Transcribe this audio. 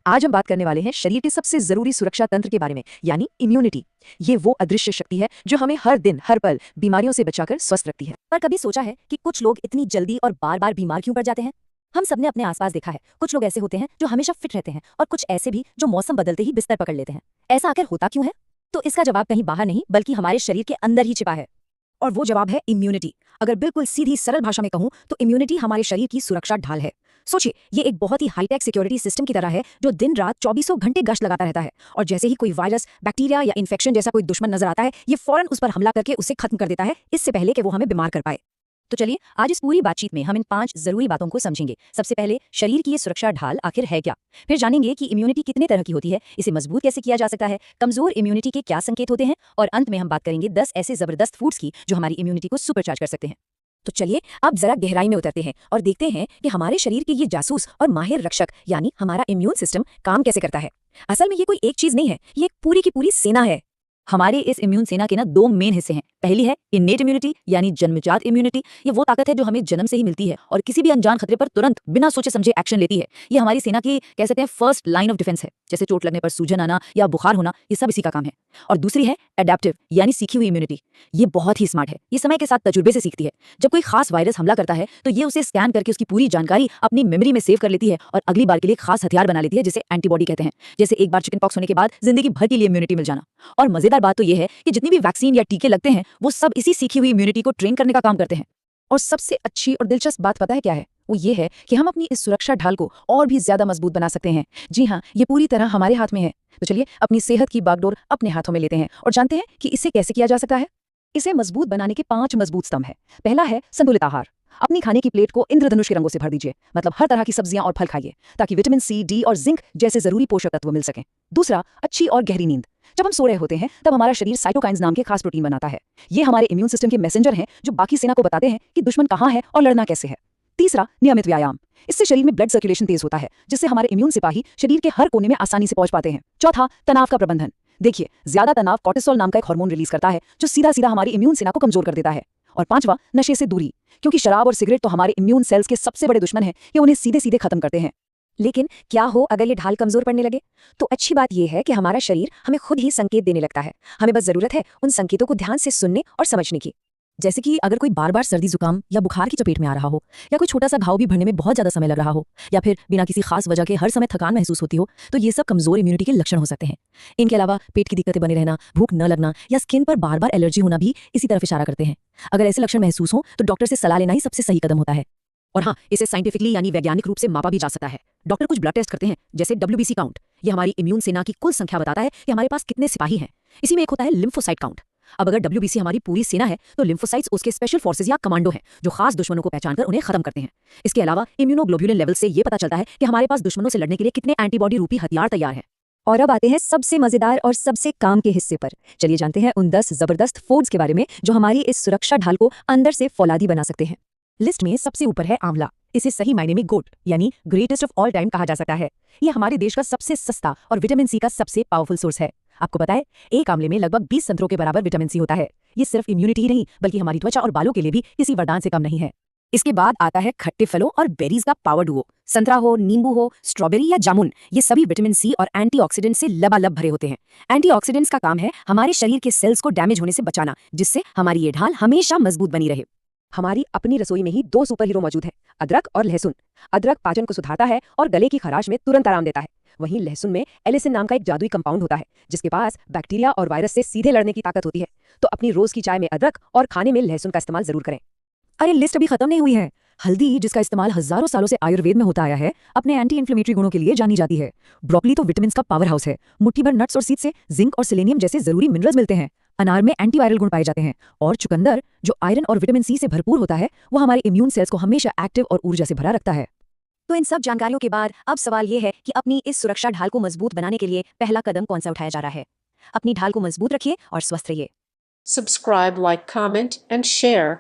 आज हम बात करने वाले हैं शरीर के सबसे जरूरी सुरक्षा तंत्र के बारे में, यानी इम्यूनिटी। ये वो अदृश्य शक्ति है जो हमें हर दिन हर पल बीमारियों से बचाकर स्वस्थ रखती है। पर कभी सोचा है कि कुछ लोग इतनी जल्दी और बार बार बीमार क्यों पड़ जाते हैं? हम सबने अपने आसपास देखा है, कुछ लोग ऐसे होते हैं जो हमेशा फिट रहते हैं और कुछ ऐसे भी जो मौसम बदलते ही बिस्तर पकड़ लेते हैं। ऐसा आखिर होता क्यों है? तो इसका जवाब कहीं बाहर नहीं बल्कि हमारे शरीर के अंदर ही छिपा है। और वो जवाब है इम्यूनिटी। अगर बिल्कुल सीधी सरल भाषा में कहूं तो इम्यूनिटी हमारे शरीर की सुरक्षा ढाल है। सोचिए, ये एक बहुत ही हाईटेक सिक्योरिटी सिस्टम की तरह है जो दिन रात चौबीसों घंटे गश्त लगाता रहता है, और जैसे ही कोई वायरस, बैक्टीरिया या इन्फेक्शन जैसा कोई दुश्मन नजर आता है, ये फौरन उस पर हमला करके उसे खत्म कर देता है, इससे पहले कि वो हमें बीमार कर पाए। तो चलिए, आज इस पूरी बातचीत में हम इन 5 जरूरी बातों को समझेंगे। सबसे पहले, शरीर की ये सुरक्षा ढाल आखिर है क्या। फिर जानेंगे कि इम्यूनिटी कितने तरह की होती है, इसे मजबूत कैसे किया जा सकता है, कमजोर इम्यूनिटी के क्या संकेत होते हैं, और अंत में हम बात करेंगे 10 ऐसे जबरदस्त फूड्स की जो हमारी इम्यूनिटी को सुपरचार्ज कर सकते हैं। तो चलिए, अब जरा गहराई में उतरते हैं और देखते हैं कि हमारे शरीर के ये जासूस और माहिर रक्षक यानी हमारा इम्यून सिस्टम काम कैसे करता है। असल में ये कोई एक चीज नहीं है, ये एक पूरी की पूरी सेना है। हमारे इस इम्यून सेना के 2 मेन हिस्से हैं। पहली है इन्नेट इम्यूनिटी यानी जन्मजात इम्यूनिटी। ये वो ताकत है जो हमें जन्म से ही मिलती है और किसी भी अनजान खतरे पर तुरंत बिना सोचे समझे एक्शन लेती है। ये हमारी सेना की कह सकते हैं फर्स्ट लाइन ऑफ डिफेंस है। जैसे चोट लगने पर सूजन आना या बुखार होना, ये सब इसी का काम है। और दूसरी है एडेप्टिव यानी सीखी हुई इम्यूनिटी। ये बहुत ही स्मार्ट है, ये समय के साथ तजुर्बे से सीखती है। जब कोई खास वायरस हमला करता है तो ये उसे स्कैन करके उसकी पूरी जानकारी अपनी मेमोरी में सेव कर लेती है और अगली बार के लिए खास हथियार बना लेती है, जिसे एंटीबॉडी कहते हैं। जैसे एक बार चिकन पॉक्स होने के बाद जिंदगी भर के लिए इम्यूनिटी मिल जाना। और मजेदार बात तो ये है कि जितनी भी वैक्सीन या टीके लगते हैं वो सब इसी सीखी हुई इम्यूनिटी को ट्रेन करने का काम करते हैं। और सबसे अच्छी और दिलचस्प बात पता है क्या है? वो ये है कि हम अपनी इस सुरक्षा ढाल को और भी ज्यादा मजबूत बना सकते हैं। जी हाँ, ये पूरी तरह हमारे हाथ में है। तो चलिए, अपनी सेहत की बागडोर अपने हाथों में लेते हैं और जानते हैं कि इसे कैसे किया जा सकता है। इसे मजबूत बनाने के 5 मजबूत स्तंभ हैं। पहला है संतुलित आहार। अपनी खाने की प्लेट को इंद्रधनुष के रंगों से भर दीजिए, मतलब हर तरह की सब्जियां और फल खाइए, ताकि विटामिन सी, डी और जिंक जैसे जरूरी पोषक तत्व मिल सकें। दूसरा, अच्छी और गहरी नींद। जब हम सो रहे होते हैं तब हमारा शरीर साइटोकाइन्स नाम के खास प्रोटीन बनाता है। ये हमारे इम्यून सिस्टम के मैसेंजर हैं जो बाकी सेना को बताते हैं कि दुश्मन कहाँ है और लड़ना कैसे है। तीसरा, नियमित व्यायाम। इससे शरीर में ब्लड सर्कुलेशन तेज होता है, जिससे हमारे इम्यून सिपाही शरीर के हर कोने में आसानी से पहुंच पाते हैं। चौथा, तनाव का प्रबंधन। देखिए, ज्यादा तनाव कॉर्टिसोल नाम का एक हार्मोन रिलीज करता है जो सीधा सीधा हमारी इम्यून सेना को कमजोर कर देता है। और पांचवा, नशे से दूरी। क्योंकि शराब और सिगरेट तो हमारे इम्यून सेल्स के सबसे बड़े दुश्मन हैं, ये उन्हें सीधे सीधे खत्म करते हैं। लेकिन क्या हो अगर ये ढाल कमजोर पड़ने लगे? तो अच्छी बात यह है कि हमारा शरीर हमें खुद ही संकेत देने लगता है। हमें बस जरूरत है उन संकेतों को ध्यान से सुनने और समझने की। जैसे कि अगर कोई बार बार सर्दी जुकाम या बुखार की चपेट में आ रहा हो, या कोई छोटा सा घाव भी भरने में बहुत ज्यादा समय लग रहा हो, या फिर बिना किसी खास वजह के हर समय थकान महसूस होती हो, तो ये सब कमजोर इम्यूनिटी के लक्षण हो सकते हैं। इनके अलावा पेट की दिक्कतें बने रहना, भूख न लगना या स्किन पर बार बार एलर्जी होना भी इसी तरफ इशारा करते हैं। अगर ऐसे लक्षण महसूस हो तो डॉक्टर से सलाह लेना ही सबसे सही कदम होता है। और हाँ, इसे साइंटिफिकली यानी वैज्ञानिक रूप से मापा भी जा सकता है। डॉक्टर कुछ ब्लड टेस्ट करते हैं, जैसे WBC काउंट। ये हमारी इम्यून सेना की कुल संख्या बताता है कि हमारे पास कितने सिपाही हैं। इसी में एक होता है लिम्फोसाइट काउंट। अब अगर WBC हमारी पूरी सेना है तो लिम्फोसाइट्स उसके स्पेशल फोर्सेज या कमांडो हैं, जो खास दुश्मनों को पहचान कर उन्हें खत्म करते हैं। इसके अलावा इम्यूनोग्लोब्यूलिन लेवल से ये पता चलता है कि हमारे पास दुश्मनों से लड़ने के लिए कितने एंटीबॉडी रूपी हथियार तैयार हैं। और अब आते हैं सबसे मजेदार और सबसे काम के हिस्से पर। चलिए जानते हैं उन 10 जबरदस्त फूड्स के बारे में जो हमारी इस सुरक्षा ढाल को अंदर से फौलादी बना सकते हैं। लिस्ट में सबसे ऊपर है आंवला। इसे सही मायने में गोट यानी ग्रेटेस्ट ऑफ ऑल टाइम कहा जा सकता है। ये हमारे देश का सबसे सस्ता और विटामिन सी का सबसे पावरफुल सोर्स है। आपको पता है, एक आंवले में लगभग 20 संतरों के बराबर विटामिन सी होता है। ये सिर्फ इम्यूनिटी ही नहीं बल्कि हमारी त्वचा और बालों के लिए भी किसी वरदान से कम नहीं है। इसके बाद आता है खट्टे फलों और बेरीज का पावर डुओ। संतरा हो, नींबू हो, स्ट्रॉबेरी या जामुन, ये सभी विटामिन सी और एंटीऑक्सीडेंट से लबालब भरे होते हैं। एंटीऑक्सीडेंट्स का काम है हमारे शरीर के सेल्स को डैमेज होने से बचाना, जिससे हमारी ये ढाल हमेशा मजबूत बनी रहे। हमारी अपनी रसोई में ही 2 सुपर हीरो मौजूद हैं, अदरक और लहसुन। अदरक पाचन को सुधारता है और गले की खराश में तुरंत आराम देता है। वहीं लहसुन में एलिसिन नाम का एक जादुई कंपाउंड होता है, जिसके पास बैक्टीरिया और वायरस से सीधे लड़ने की ताकत होती है। तो अपनी रोज की चाय में अदरक और खाने में लहसुन का इस्तेमाल जरूर करें। अरे, लिस्ट अभी खत्म नहीं हुई है। हल्दी, जिसका इस्तेमाल हजारों सालों से आयुर्वेद में होता आया है, अपने एंटी इन्फ्लेमेटरी गुणों के लिए जानी जाती है। ब्रोकली तो विटामिन का पावर हाउस है। मुट्ठी भर नट्स और सीड से जिंक और सेलेनियम जैसे जरूरी मिनरल्स मिलते हैं। अनार में एंटीवायरल गुण पाए जाते हैं। और चुकंदर, जो आयरन और विटामिन सी से भरपूर होता है, वो हमारे इम्यून सेल्स को हमेशा एक्टिव और ऊर्जा से भरा रखता है। तो इन सब जानकारियों के बाद अब सवाल ये है कि अपनी इस सुरक्षा ढाल को मजबूत बनाने के लिए पहला कदम कौन सा उठाया जा रहा है। अपनी ढाल को मजबूत रखिए और स्वस्थ रहिए। Subscribe, like, comment, and share.